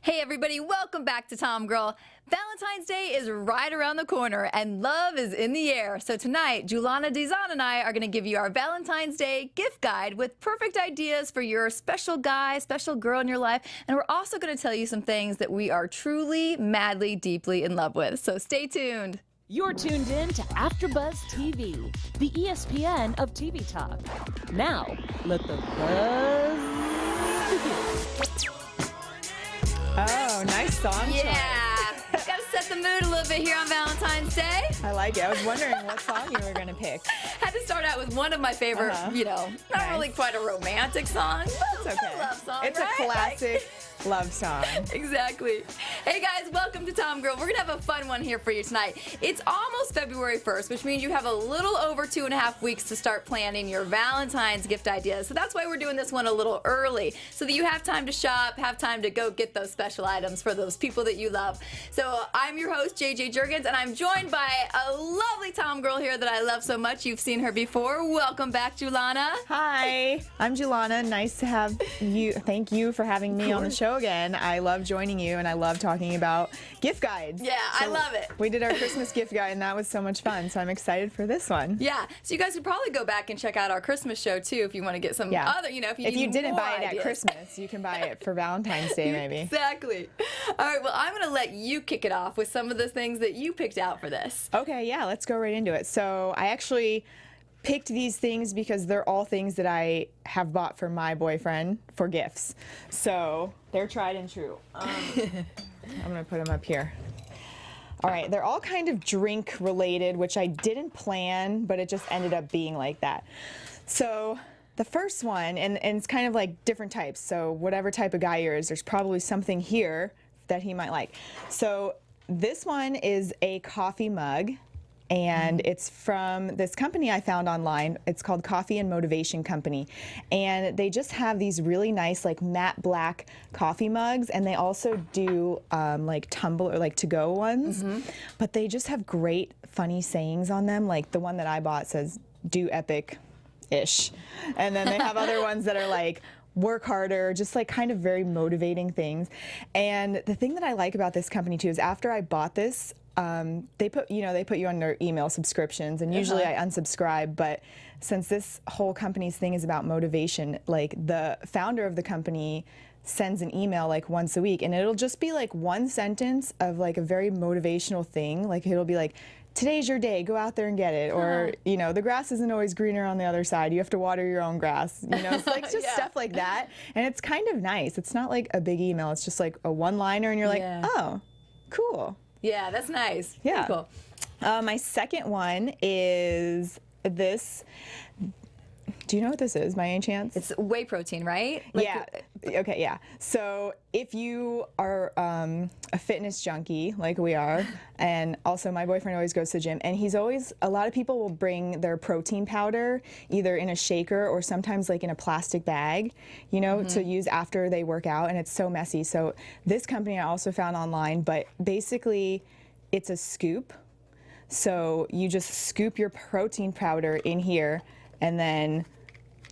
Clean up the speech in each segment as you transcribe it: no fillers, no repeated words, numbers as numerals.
Hey everybody, welcome back to TomGirl. Valentine's Day is right around the corner and love is in the air. So tonight, Julana Dizon and I are going to give you our Valentine's Day gift guide with perfect ideas for your special guy, special girl in your life. And we're also going to tell you some things that we are truly, madly, deeply in love with. So stay tuned. You're tuned in to AfterBuzz TV, the ESPN of TV talk. Now, let the buzz begin. Oh, nice song choice. Yeah, gotta set the mood a little bit here on Valentine's Day. I like it. I was wondering what song you were going to pick. Had to start out with one of my favorite, not really quite a romantic song, but It's okay. a love song, It's right? a classic love song. Exactly. Hey guys, welcome to TomGirl. We're gonna have a fun one here for you tonight. It's almost February 1st, which means you have a little over 2.5 weeks to start planning your Valentine's gift ideas. So that's why we're doing this one a little early, so that you have time to shop, have time to go get those special items for those people that you love. So I'm your host, JJ Jurgens, and I'm joined by a lovely TomGirl here that I love so much. You've seen her before. Welcome back, Julana. Hi, I'm Julana. Nice to have you. Thank you for having me on the show again. I love joining you, and I love talking about gift guides. Yeah, I love it. We did our Christmas gift guide, and that was so much fun, so I'm excited for this one. Yeah, so you guys could probably go back and check out our Christmas show too if you want to get some other, if you didn't buy it ideas. at Christmas, you can buy it for Valentine's Day maybe. Exactly. All right, well, I'm going to let you kick it off with some of the things that you picked out for this. Okay, yeah, let's go right into it. So I actually picked these things because they're all things that I have bought for my boyfriend for gifts. So they're tried and true. I'm going to put them up here. All right, they're all kind of drink related, which I didn't plan, but it just ended up being like that. So the first one, and it's kind of like different types. So whatever type of guy yours, there's probably something here that he might like. So this one is a coffee mug. And it's from this company I found online. It's called Coffee and Motivation Company. And they just have these really nice like matte black coffee mugs. And they also do like tumbler, like to-go ones. But they just have great funny sayings on them. Like the one that I bought says, do epic-ish. And then they have other ones that are like, work harder, just like kind of very motivating things. And the thing that I like about this company too is after I bought this, they put you on their email subscriptions, and usually I unsubscribe, but since this whole company's thing is about motivation, like the founder of the company sends an email like once a week, and it'll just be like one sentence of like a very motivational thing. Like it'll be like, today's your day, go out there and get it. Or, the grass isn't always greener on the other side. You have to water your own grass. It's like just stuff like that. And it's kind of nice. It's not like a big email. It's just like a one-liner, and you're like, oh, cool. Yeah, that's nice. Yeah. Cool. My second one is this. Do you know what this is by any chance? It's whey protein, right? Yeah. Okay, yeah. So if you are a fitness junkie like we are, and also my boyfriend always goes to the gym, and a lot of people will bring their protein powder either in a shaker or sometimes like in a plastic bag, to use after they work out, and it's so messy. So this company I also found online, but basically it's a scoop. So you just scoop your protein powder in here, and then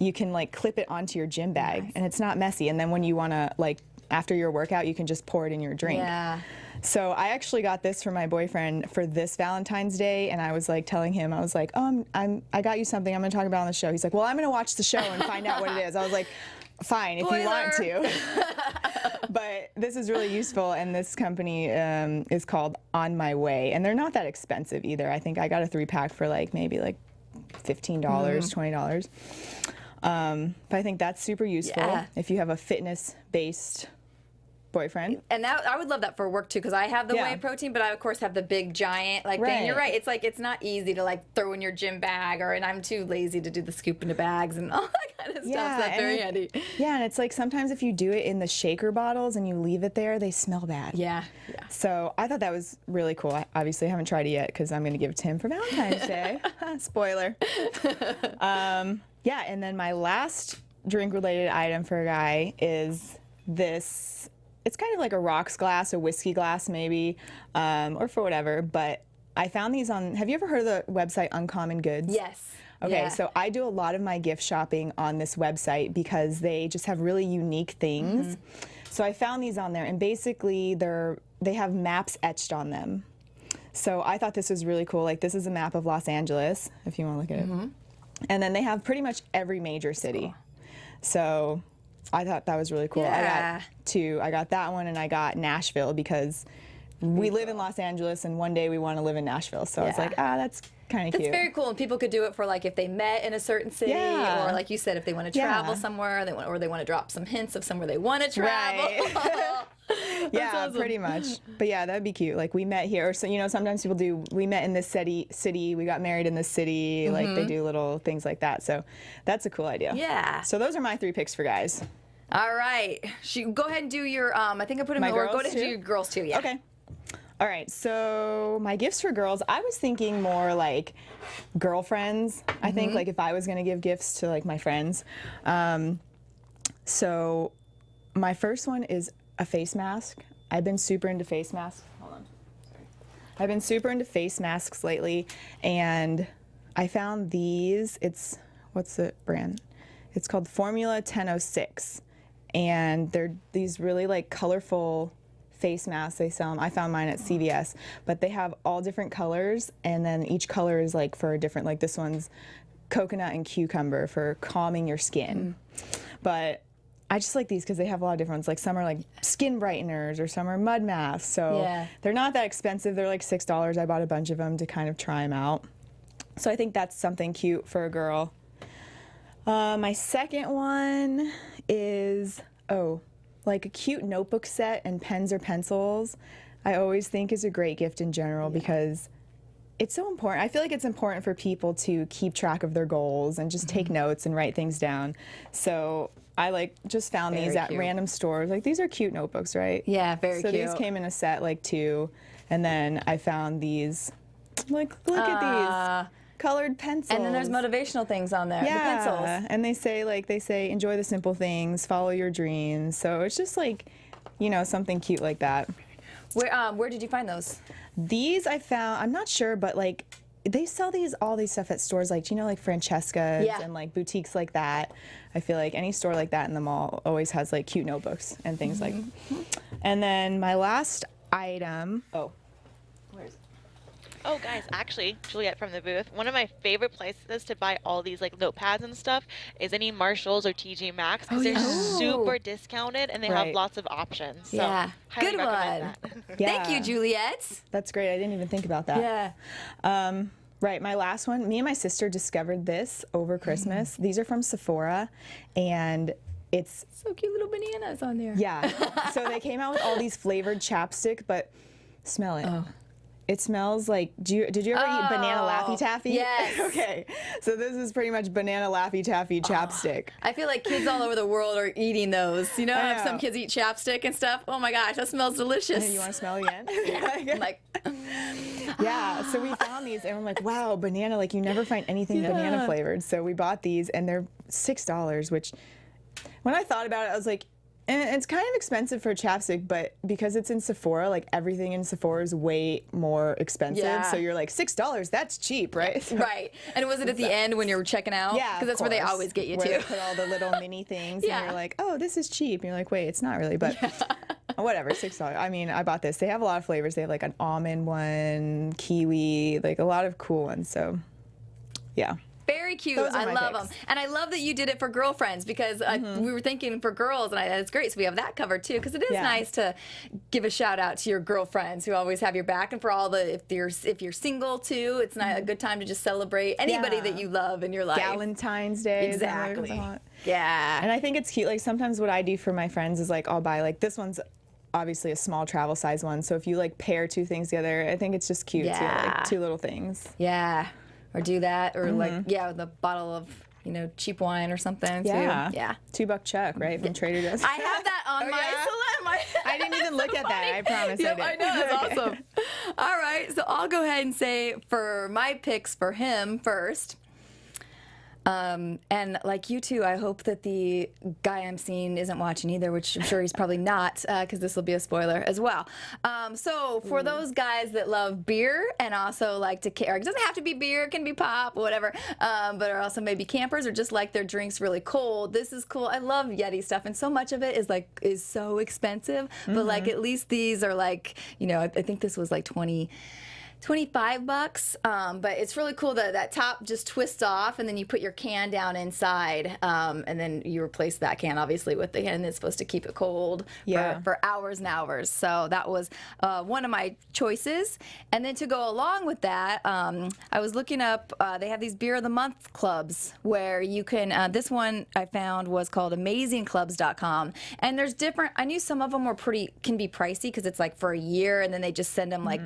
you can like clip it onto your gym bag, and it's not messy. And then when you want to like after your workout, you can just pour it in your drink. Yeah. So I actually got this for my boyfriend for this Valentine's Day, and I was like telling him, I was like, I got you something I'm going to talk about on the show. He's like, well, I'm going to watch the show and find out what it is. I was like, fine, if you want to. But this is really useful, and this company is called On My Way, and they're not that expensive either. I think I got a 3-pack for like maybe like $15, $20. But I think that's super useful if you have a fitness-based boyfriend. And that I would love that for work too, because I have the whey protein, but I of course have the big giant thing. You're right. It's like it's not easy to like throw in your gym bag, and I'm too lazy to do the scoop into bags and all that kind of stuff. So that's very handy. Yeah, and it's like sometimes if you do it in the shaker bottles and you leave it there, they smell bad. Yeah. So I thought that was really cool. I obviously haven't tried it yet because I'm going to give it to him for Valentine's Day. Spoiler. Yeah, and then my last drink-related item for a guy is this. It's kind of like a rocks glass, a whiskey glass maybe, or for whatever, but I found these on, have you ever heard of the website Uncommon Goods? Yes. Okay, so I do a lot of my gift shopping on this website because they just have really unique things. So I found these on there, and basically they have maps etched on them. So I thought this was really cool. Like, this is a map of Los Angeles, if you want to look at it. And then they have pretty much every major city. Cool. So I thought that was really cool. Yeah. I got two. I got that one, and I got Nashville because we live in Los Angeles, and one day we want to live in Nashville. So I was like, that's kind of cute. It's very cool, and people could do it for like if they met in a certain city, or like you said, if they want to travel somewhere, or they want to drop some hints of somewhere they want to travel. Right. Yeah, awesome. pretty much. But yeah, that'd be cute. Like, we met here. Or so, you know, sometimes people do, we met in this city, we got married in this city. Like, they do little things like that. So that's a cool idea. Yeah. So those are my 3 picks for guys. All right. Go ahead and do your, I think I put them in order. Go ahead and do your girls too, yeah. Okay. All right, so my gifts for girls, I was thinking more like girlfriends. I think, like, if I was going to give gifts to, like, my friends. So my first one is a face mask. I've been super into face masks. Hold on. Sorry. I've been super into face masks lately, and I found these. What's the brand? It's called Formula 1006, and they're these really, like, colorful face masks. They sell them. I found mine at CVS, but they have all different colors, and then each color is like for a different, like this one's coconut and cucumber for calming your skin. But I just like these because they have a lot of different ones. Like, some are like skin brighteners, or some are mud masks. So they're not that expensive. They're like $6. I bought a bunch of them to kind of try them out. So I think that's something cute for a girl. My second one is, like a cute notebook set and pens or pencils. I always think is a great gift in general because it's so important. I feel like it's important for people to keep track of their goals and just take notes and write things down. So I just found these at random stores. Like, these are cute notebooks, right? Yeah, very cute. So these came in a set, like 2, and then I found these. Like, look at these. Colored pencils. And then there's motivational things on there. Yeah, the pencils. And they say enjoy the simple things, follow your dreams. So it's just like, you know, something cute like that. Where did you find those? These I found, I'm not sure, but like they sell all these stuff at stores like, you know, like Francesca's and like boutiques like that. I feel like any store like that in the mall always has like cute notebooks and things like. And then my last item. Where is it? Oh, guys, actually, Juliet from the booth, one of my favorite places to buy all these, like, notepads and stuff is any Marshalls or TJ Maxx, because they're super discounted, and they have lots of options. So highly good recommend one. that. Thank you, Juliet. That's great. I didn't even think about that. Yeah. Right, my last one, me and my sister discovered this over Christmas. These are from Sephora, and it's so cute, little bananas on there. Yeah. So they came out with all these flavored chapstick, but smell it. It smells like, did you ever eat banana Laffy Taffy? Yes. Okay. So this is pretty much banana Laffy Taffy chapstick. I feel like kids all over the world are eating those. You know, I know. some kids eat chapstick and stuff. Oh my gosh, that smells delicious. You want to smell again? I'm like, yeah, so we found these and we're like, wow, banana, like you never find anything banana flavored. So we bought these and they're $6, which when I thought about it, I was like, it's kind of expensive for chapstick, but because it's in Sephora, like everything in Sephora is way more expensive. Yeah. So you're like, $6, that's cheap, right? So, right. And was it at the end when you were checking out? yeah, because that's where they always get you where to. They put all the little mini things, and you're like, oh, this is cheap. And you're like, wait, it's not really, but whatever, $6. I mean, I bought this. They have a lot of flavors. They have like an almond one, kiwi, like a lot of cool ones. So, yeah. Very cute. I love them. And I love that you did it for girlfriends because we were thinking for girls, and that's great. So we have that covered too, because it is nice to give a shout out to your girlfriends who always have your back, and for all the if you're single too, it's not a good time to just celebrate anybody that you love in your life. Valentine's Day. Exactly. Yeah. And I think it's cute. Like sometimes what I do for my friends is like I'll buy like this one's obviously a small travel size one. So if you like pair 2 things together, I think it's just cute too. Like 2 little things. Yeah. Or do that, or like with a bottle of cheap wine or something too. Yeah. $2 check, right, from Trader Joe's. I have that on my I didn't even look at that. I promise. Yep, I know it's awesome. All right, so I'll go ahead and say for my picks for him first. And like you two, I hope that the guy I'm seeing isn't watching either, which I'm sure he's probably not, because this will be a spoiler as well. So for those guys that love beer and also like to care, it doesn't have to be beer, it can be pop, whatever, but are also maybe campers or just like their drinks really cold. This is cool. I love Yeti stuff, and so much of it is so expensive, but like at least these are like, you know, I think this was like 25 bucks, but it's really cool that that top just twists off and then you put your can down inside, and then you replace that can obviously with the can that's supposed to keep it cold for hours and hours. So that was one of my choices. And then to go along with that, I was looking up, they have these Beer of the Month clubs where you can, this one I found was called AmazingClubs.com, and there's different, I knew some of them were can be pricey because it's like for a year and then they just send them like,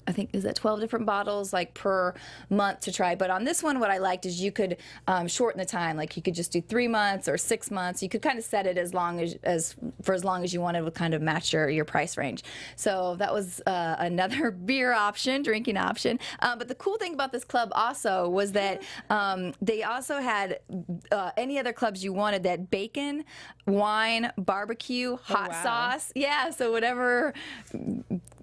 I think, is that 12 different bottles like per month to try. But on this one, what I liked is you could shorten the time. Like you could just do 3 months or 6 months. You could kind of set it as long as for as long as you wanted, would kind of match your price range. So that was another beer option, drinking option. But the cool thing about this club also was that they also had any other clubs you wanted, that bacon, wine, barbecue, hot sauce. Yeah, so whatever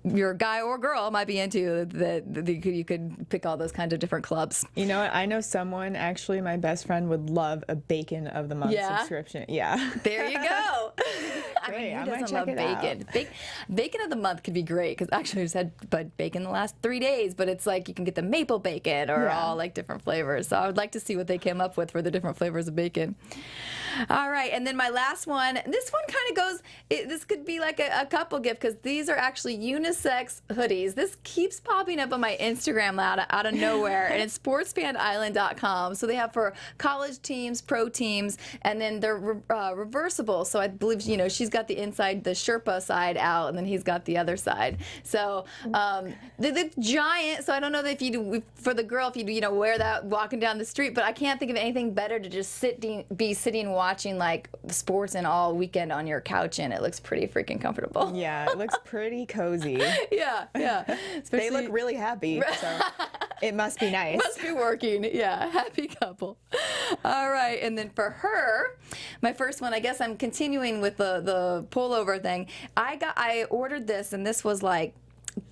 your guy or girl might be into, that you could pick all those kinds of different clubs. You know what? I know someone, actually, my best friend would love a Bacon of the Month subscription. Yeah. There you go. Great. Who I might doesn't check love it bacon? out. Bacon of the Month could be great, because actually I just had bacon the last 3 days, but it's like you can get the maple bacon or all like different flavors. So I would like to see what they came up with for the different flavors of bacon. All right, and then my last one, this one kind of goes, this could be like a couple gift, because these are actually unisex hoodies. This keeps popping up on my Instagram out of nowhere, and it's sportsfanisland.com. So they have for college teams, pro teams, and then they're reversible. So I believe, you know, she's got the inside, the Sherpa side out, and then he's got the other side. So they're giant, so I don't know if you do, for the girl, if you know, wear that walking down the street, but I can't think of anything better to just be sitting watching like sports and all weekend on your couch, and it looks pretty freaking comfortable. Yeah, it looks pretty cozy. Yeah. They look really happy, so it must be nice. Must be working. Yeah, happy couple. All right, and then for her, my first one, I guess I'm continuing with the pullover thing. I ordered this, and this was like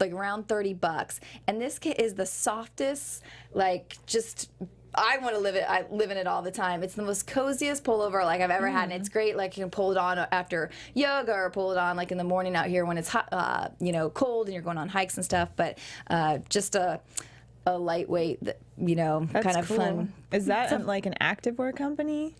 around 30 bucks, and this is the softest, like, just, I want to live it. I live in it all the time. It's the most coziest pullover like I've ever had, and it's great. Like you can pull it on after yoga, or pull it on like in the morning out here when it's hot, you know, cold, and you're going on hikes and stuff. But just a lightweight, you know, That's kind of cool. fun. Is that like an activewear company?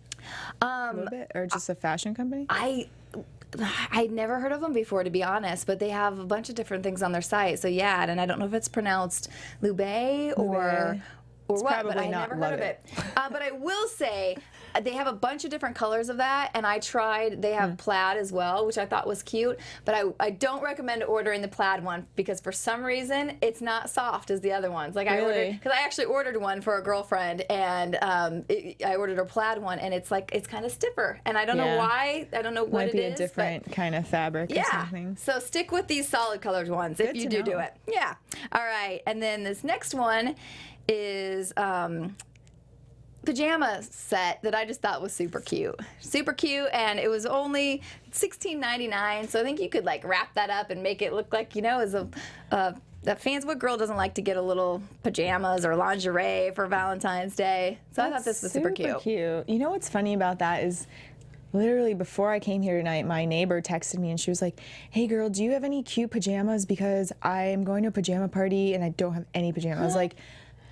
A little bit, or just a fashion company? I'd never heard of them before, to be honest, but they have a bunch of different things on their site. So yeah, and I don't know if it's pronounced Lube or what, but I never heard of it. But I will say they have a bunch of different colors of that, and I tried, they have plaid as well, which I thought was cute, but I don't recommend ordering the plaid one, because for some reason it's not soft as the other ones. Like because I actually ordered one for a girlfriend, and I ordered a plaid one, and it's like, it's kind of stiffer, and I don't know why, I don't know what it is. Might be a different kind of fabric or something. So stick with these solid colored ones if you do it. Yeah. All right, and then this next one is pajama set that I just thought was super cute, and it was only $16.99. So I think you could like wrap that up and make it look like, you know, as that fans, what girl doesn't like to get a little pajamas or lingerie for Valentine's Day? So I thought this was super cute. You know what's funny about that is, literally before I came here tonight, my neighbor texted me and she was like, "Hey girl, do you have any cute pajamas? Because I am going to a pajama party and I don't have any pajamas." I was like,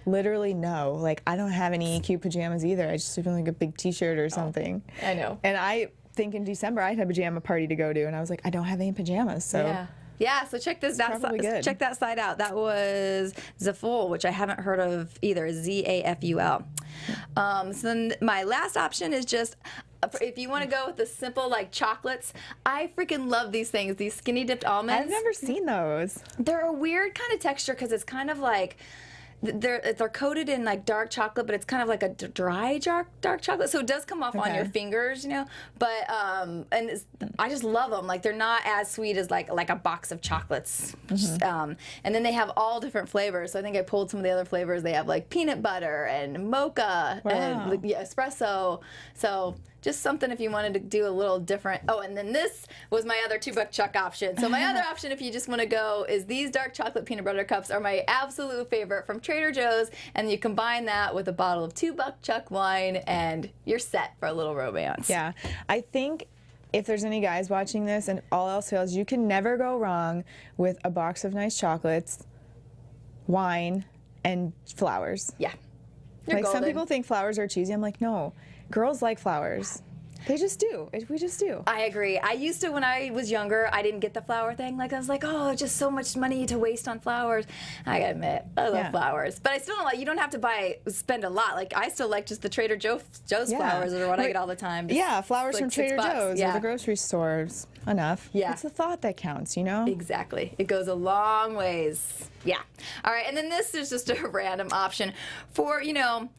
literally no. Like, I don't have any cute pajamas either. I just have like a big t-shirt or something. I know. And I think in December I had a pajama party to go to, and I was like, I don't have any pajamas. So yeah, so check that site out. That was Zaful, which I haven't heard of either. Zaful. So then my last option is just, if you want to go with the simple like chocolates, I freaking love these things. These skinny dipped almonds. I've never seen those. They're a weird kind of texture, because it's kind of like, they're coated in like dark chocolate, but it's kind of like a dry dark chocolate, so it does come off on your fingers, you know. But I just love them. Like they're not as sweet as like a box of chocolates. And then they have all different flavors. So I think I pulled some of the other flavors. They have like peanut butter and mocha and like, espresso. So just something if you wanted to do a little different. Oh, and then this was my other $2 chuck option. So my other option, if you just want to go, is these dark chocolate peanut butter cups are my absolute favorite from Trader Joe's. And you combine that with a bottle of $2 chuck wine, and you're set for a little romance. Yeah, I think if there's any guys watching this and all else fails, you can never go wrong with a box of nice chocolates, wine, and flowers. Yeah. Like some people think flowers are cheesy. I'm like, no, girls like flowers. They just do. We just do. I agree. I used to, when I was younger, I didn't get the flower thing. Like, I was like, oh, just so much money to waste on flowers. I gotta admit, I love flowers. But I still don't like, you don't have to spend a lot. Like, I still like just the Trader Joe's flowers are what I get all the time. Just, flowers like from Trader Joe's or the grocery stores. Enough. Yeah. It's the thought that counts, you know? Exactly. It goes a long ways. Yeah. All right, and then this is just a random option for, you know,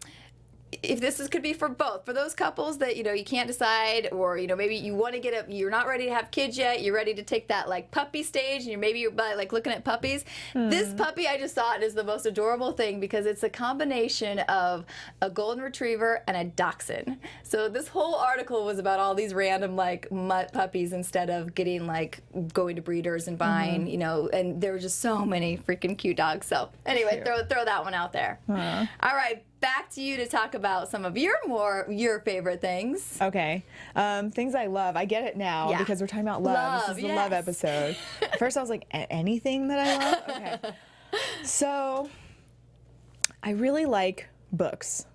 if could be for both, for those couples that, you know, you can't decide, or, you know, maybe you want to you're not ready to have kids yet, you're ready to take that like puppy stage, and you're like looking at puppies. This puppy, I just thought, is the most adorable thing because it's a combination of a golden retriever and a dachshund. So this whole article was about all these random like mutt puppies instead of getting like going to breeders and buying, you know, and there were just so many freaking cute dogs. So anyway, throw that one out there. All right. Back to you to talk about some of your favorite things. Okay. Things I love. I get it now because we're talking about love. This is the love episode. First I was like, anything that I love? Okay. So I really like books.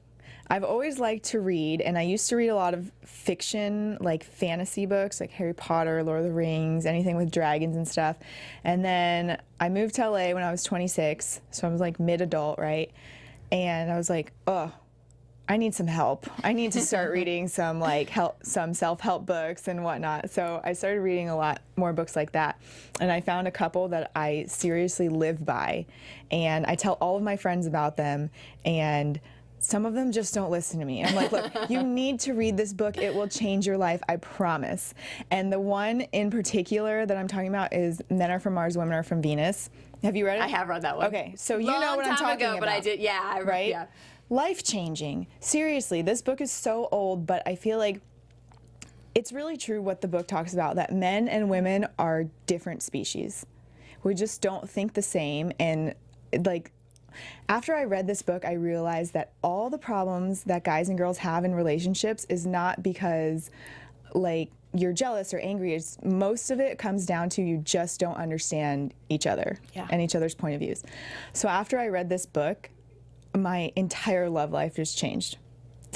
I've always liked to read, and I used to read a lot of fiction, like fantasy books, like Harry Potter, Lord of the Rings, anything with dragons and stuff. And then I moved to LA when I was 26, so I was like mid-adult, right? And I was like, oh, I need some help. I need to start reading some some self-help books and whatnot. So I started reading a lot more books like that. And I found a couple that I seriously live by. And I tell all of my friends about them, and some of them just don't listen to me. I'm like, look, you need to read this book. It will change your life, I promise. And the one in particular that I'm talking about is Men Are From Mars, Women Are From Venus. Have you read it? I have read that one. Okay, so you know what I'm talking about. But I did, right? Yeah. Life-changing. Seriously, this book is so old, but I feel like it's really true what the book talks about, that men and women are different species. We just don't think the same, and like, after I read this book, I realized that all the problems that guys and girls have in relationships is not because, like, you're jealous or angry. Most of it comes down to you just don't understand each other and each other's point of views. So after I read this book, my entire love life just changed.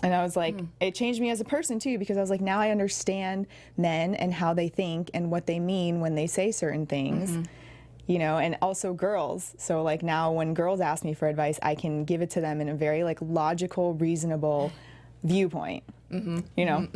And I was like, it changed me as a person too, because I was like, now I understand men and how they think and what they mean when they say certain things. You know, and also girls. So like now when girls ask me for advice, I can give it to them in a very like logical, reasonable viewpoint. You know,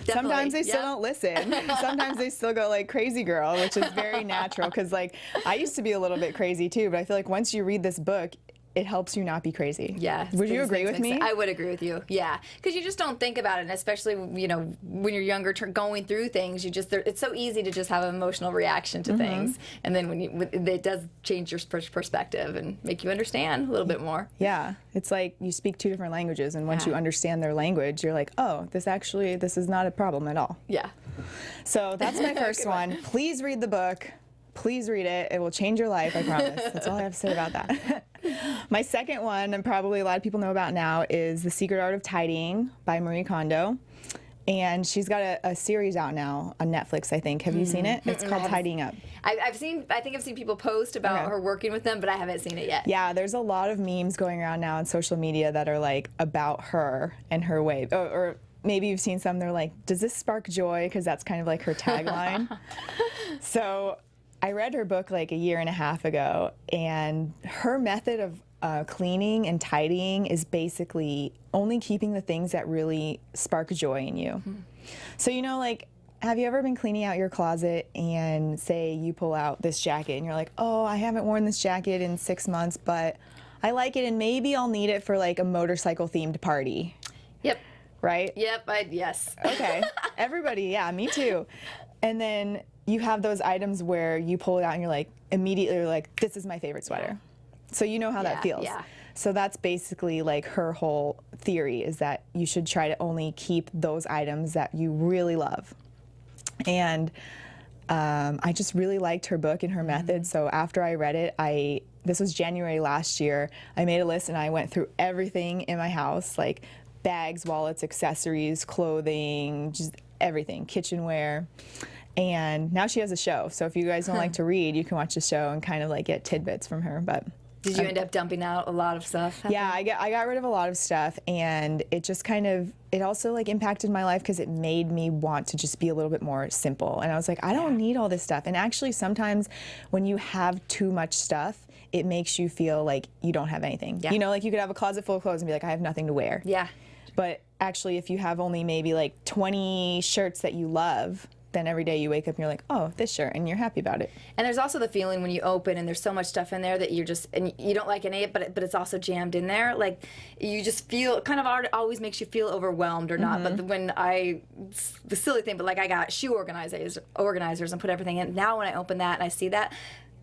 sometimes they still don't listen. Sometimes they still go like crazy girl, which is very natural because like I used to be a little bit crazy too, but I feel like once you read this book, it helps you not be crazy. Yeah. Would you agree with me? I would agree with you. Yeah. Because you just don't think about it, and especially, you know, when you're younger, going through things, it's so easy to just have an emotional reaction to things. And then it does change your perspective and make you understand a little bit more. Yeah. It's like you speak two different languages, and once you understand their language, you're like, oh, this is not a problem at all. Yeah. So that's my first one. Please read the book. Please read it. It will change your life, I promise. That's all I have to say about that. My second one, and probably a lot of people know about now, is The Secret Art of Tidying by Marie Kondo. And she's got a series out now on Netflix, I think. Have you seen it? It's called Tidying Up. I think I've seen people post about her working with them, but I haven't seen it yet. Yeah, there's a lot of memes going around now on social media that are like about her and her way. Or maybe you've seen some, they're like, does this spark joy? Because that's kind of like her tagline. So I read her book like a year and a half ago, and her method of cleaning and tidying is basically only keeping the things that really spark joy in you. So, you know, like, have you ever been cleaning out your closet and say you pull out this jacket and you're like, oh, I haven't worn this jacket in 6 months, but I like it, and maybe I'll need it for like a motorcycle themed party. Yep. Right? Yep. Yes. Okay. Everybody, yeah, me too. And then you have those items where you pull it out and you're like, immediately like, this is my favorite sweater. So you know how that feels. Yeah. So that's basically like her whole theory, is that you should try to only keep those items that you really love. And I just really liked her book and her method. So after I read it, this was January last year, I made a list and I went through everything in my house, like bags, wallets, accessories, clothing, just everything, kitchenware. And now she has a show. So if you guys don't like to read, you can watch the show and kind of like get tidbits from her. But did you end up dumping out a lot of stuff? Yeah, I got rid of a lot of stuff, and it just kind of, it also like impacted my life because it made me want to just be a little bit more simple. And I was like, I don't need all this stuff. And actually sometimes when you have too much stuff, it makes you feel like you don't have anything. Yeah. You know, like you could have a closet full of clothes and be like, I have nothing to wear. Yeah. But actually if you have only maybe like 20 shirts that you love, then every day you wake up and you're like, oh, this shirt, and you're happy about it. And there's also the feeling when you open and there's so much stuff in there that you're just, and you don't like any of it, but it's also jammed in there. Like, you just feel, kind of always makes you feel overwhelmed or not. But when the silly thing, but like I got shoe organizers and put everything in. Now when I open that and I see that,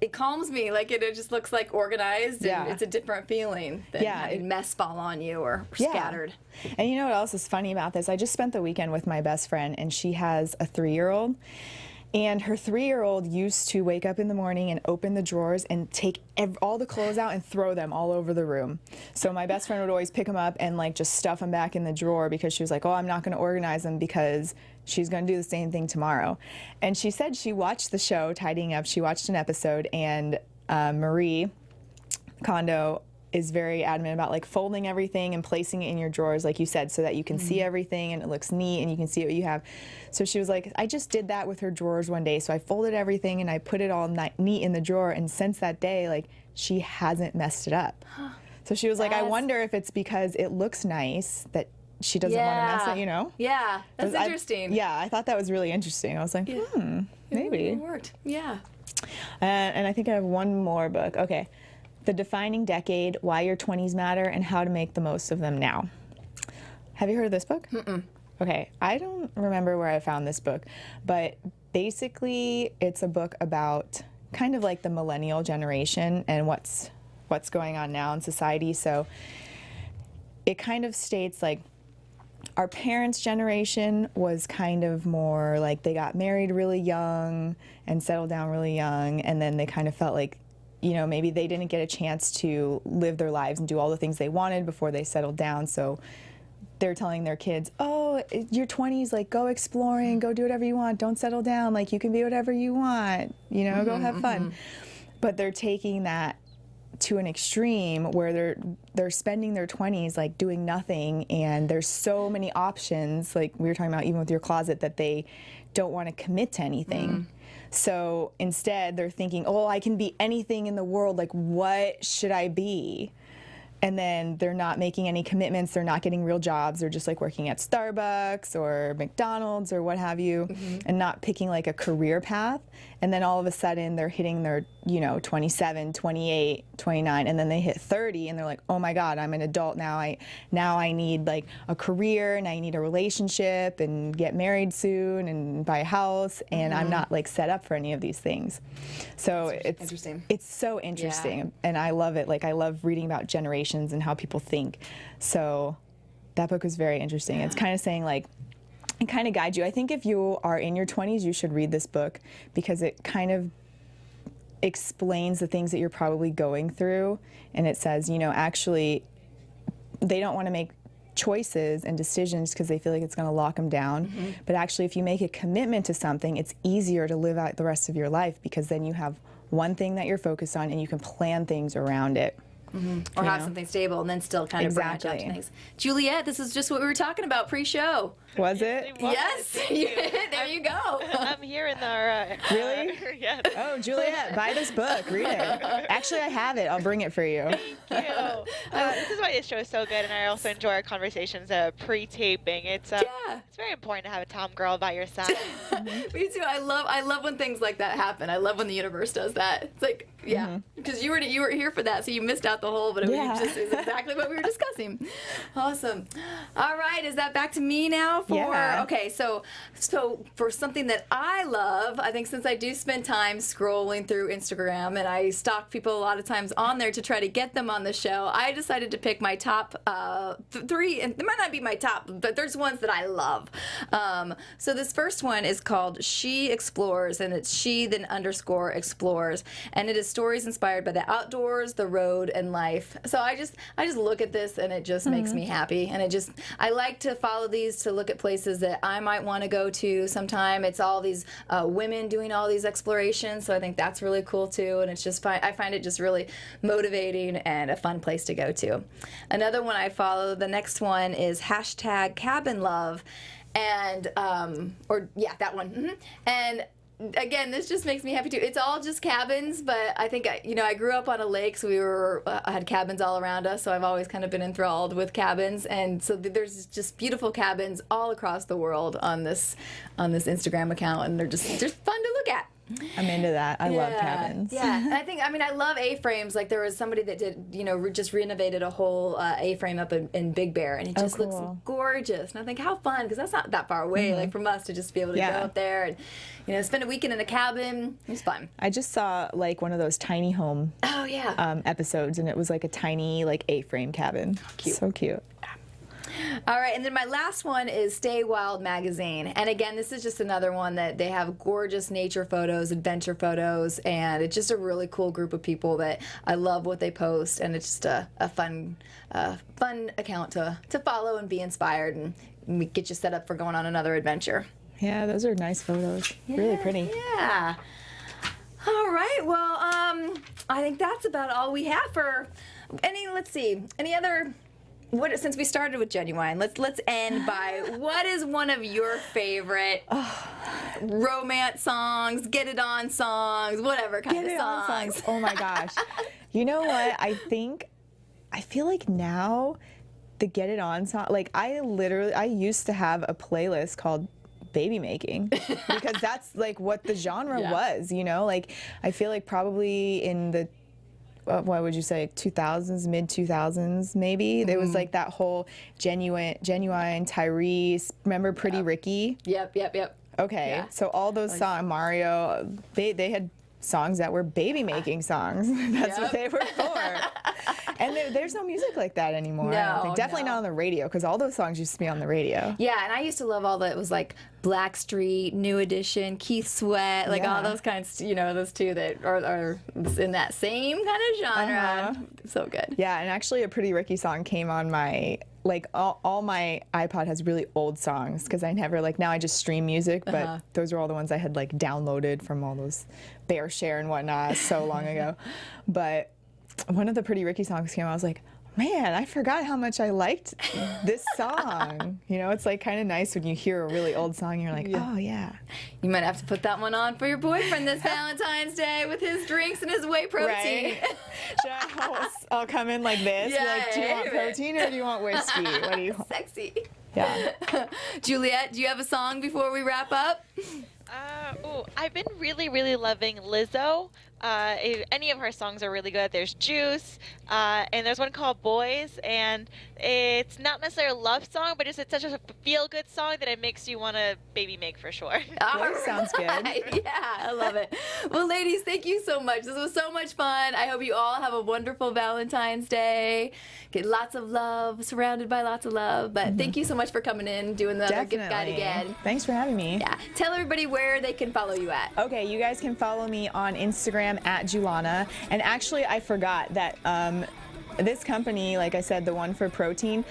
it calms me. Like it just looks like organized. Yeah. And it's a different feeling than having mess fall on you or scattered. And you know what else is funny about this? I just spent the weekend with my best friend, and she has a 3-year-old. And her 3-year-old used to wake up in the morning and open the drawers and take all the clothes out and throw them all over the room. So my best friend would always pick them up and like just stuff them back in the drawer because she was like, oh, I'm not going to organize them because she's going to do the same thing tomorrow. And she said she watched the show, Tidying Up. She watched an episode, and Marie Kondo is very adamant about like folding everything and placing it in your drawers, like you said, so that you can see everything and it looks neat and you can see what you have. So she was like, I just did that with her drawers one day. So I folded everything and I put it all neat in the drawer. And since that day, like, she hasn't messed it up. So she was like, I wonder if it's because it looks nice that she doesn't want to mess it, you know? Yeah, that's interesting. I thought that was really interesting. I was like, maybe. It worked. Yeah. And I think I have one more book. Okay. The Defining Decade, Why Your 20s Matter, and How to Make the Most of Them Now. Have you heard of this book? Mm-mm. Okay, I don't remember where I found this book, but basically it's a book about kind of like the millennial generation and what's going on now in society. So it kind of states like our parents' generation was kind of more like they got married really young and settled down really young, and then they kind of felt like, you know, maybe they didn't get a chance to live their lives and do all the things they wanted before they settled down. So they're telling their kids, oh, your 20s, like, go exploring, go do whatever you want, don't settle down, like, you can be whatever you want, you know, go have fun. But they're taking that to an extreme where they're spending their 20s like doing nothing, and there's so many options, like we were talking about even with your closet, that they don't want to commit to anything. So instead they're thinking, oh, I can be anything in the world, like what should I be? And then they're not making any commitments, they're not getting real jobs, they're just like working at Starbucks or McDonald's or what have you, and not picking like a career path. And then all of a sudden they're hitting their, you know, 27, 28, 29, and then they hit 30 and they're like, oh my God, I'm an adult now. I need like a career, and I need a relationship and get married soon and buy a house, and I'm not like set up for any of these things. So it's interesting. It's so interesting, and I love it. Like, I love reading about generations and how people think. So that book was very interesting. It's kind of saying like, it kind of guides you. I think if you are in your 20s, you should read this book because it kind of explains the things that you're probably going through. And it says, you know, actually, they don't want to make choices and decisions because they feel like it's going to lock them down. But actually, if you make a commitment to something, it's easier to live out the rest of your life because then you have one thing that you're focused on and you can plan things around it. Or have something stable and then still kind of branch out to things. Juliet, this is just what we were talking about pre-show. Was it? Yes. There you go. I'm here in the... Really? Yes. Oh, Juliet, buy this book. Read it. Actually, I have it. I'll bring it for you. Thank you. This is why this show is so good, and I also enjoy our conversations pre-taping. It's very important to have a Tom girl by your side. Me too. I love when things like that happen. I love when the universe does that. It's like, because you were here for that, so you missed out out the whole, but it was just is exactly what we were discussing. Awesome. All right, is that back to me now? Okay, so for something that I love, I think since I do spend time scrolling through Instagram and I stalk people a lot of times on there to try to get them on the show, I decided to pick my top 3, and it might not be my top, but there's ones that I love. So this first one is called She Explores, and it's she then _ explores, and it is stories inspired by the outdoors, the road, and life. So I just look at this and it just makes me happy, and I like to follow these to look at places that I might want to go to sometime. It's all these women doing all these explorations, so I think that's really cool too, and it's just I find it just really motivating and a fun place to go to. Another one I follow, the next one is #CabinLove, and that one. And again, this just makes me happy too. It's all just cabins, but I think I grew up on a lake, so I had cabins all around us, so I've always kind of been enthralled with cabins, and so there's just beautiful cabins all across the world on this Instagram account, and they're just fun to look at. I'm into that. I love cabins. Yeah, and I love A-frames. Like there was somebody that did, just renovated a whole A-frame up in Big Bear, and it just looks gorgeous. And I think how fun, because that's not that far away, like from us, to just be able to go up there and spend a weekend in a cabin. It was fun. I just saw like one of those tiny home episodes, and it was like a tiny A-frame cabin. Cute. So cute. All right, and then my last one is Stay Wild magazine. And again, this is just another one that they have gorgeous nature photos, adventure photos, and it's just a really cool group of people that I love what they post, and it's just a fun account to follow and be inspired, and get you set up for going on another adventure. Yeah, those are nice photos. Really pretty. Yeah. All right, well, I think that's about all we have for any other... Since we started with Genuine, let's end by what is one of your favorite romance songs, get it on songs, whatever kind of songs. Oh my gosh. You know what? I feel like now the get it on song, like I used to have a playlist called baby making, because that's like what the genre was, like I feel like probably in the what would you say, 2000s, mid 2000s maybe. There was like that whole genuine Tyrese, remember Pretty Ricky? Yep. Okay, so all those songs, Mario, they had songs that were baby making songs. That's what they were for. And there's no music like that anymore. I don't think. Definitely not on the radio, because all those songs used to be on the radio. Yeah, and I used to love all that. It was like Blackstreet, New Edition, Keith Sweat, like all those kinds, those two that are in that same kind of genre. So good. Yeah, and actually a Pretty Ricky song came on my, all my iPod has really old songs, because I never, now I just stream music, but those are all the ones I had downloaded from all those Bear Share and whatnot so long ago. But one of the Pretty Ricky songs came out, I was like, man, I forgot how much I liked this song. It's kind of nice when you hear a really old song, you're like, oh yeah. You might have to put that one on for your boyfriend this Valentine's Day with his drinks and his whey protein. Right? I'll come in like this. Yeah, do you want protein or do you want whiskey? What do you want? Sexy. Yeah. Juliet, do you have a song before we wrap up? I've been really, really loving Lizzo. Any of her songs are really good. There's Juice, and there's one called Boys, and it's not necessarily a love song, but it's such a feel-good song that it makes you want to baby make for sure. Sounds good. Yeah, I love it. Well, ladies, thank you so much. This was so much fun. I hope you all have a wonderful Valentine's Day. Get lots of love, surrounded by lots of love. But thank you so much for coming in, doing the other gift guide again. Thanks for having me. Yeah. Tell everybody where they can follow you at. Okay, you guys can follow me on Instagram at Julana. And actually, I forgot that this company, like I said, the one for protein,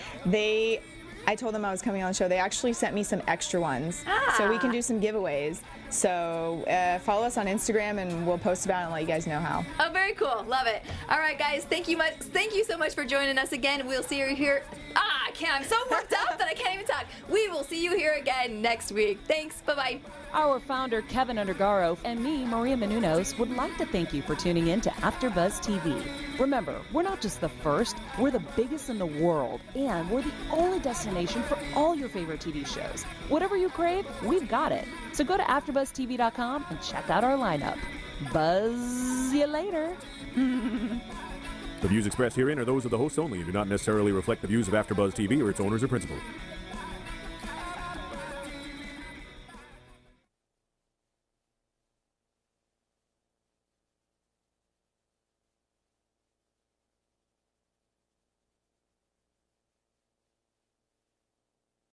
I told them I was coming on the show. They actually sent me some extra ones, so we can do some giveaways. So follow us on Instagram, and we'll post about it and let you guys know how. Oh, very cool. Love it. All right, guys. Thank you so much for joining us again. We'll see you here. I'm so worked up that I can't even talk. We will see you here again next week. Thanks. Bye-bye. Our founder, Keven Undergaro, and me, Maria Menounos, would like to thank you for tuning in to AfterBuzz TV. Remember, we're not just the first, we're the biggest in the world, and we're the only destination for all your favorite TV shows. Whatever you crave, we've got it. So go to AfterBuzzTV.com and check out our lineup. Buzz you later. The views expressed herein are those of the hosts only and do not necessarily reflect the views of AfterBuzz TV or its owners or principals.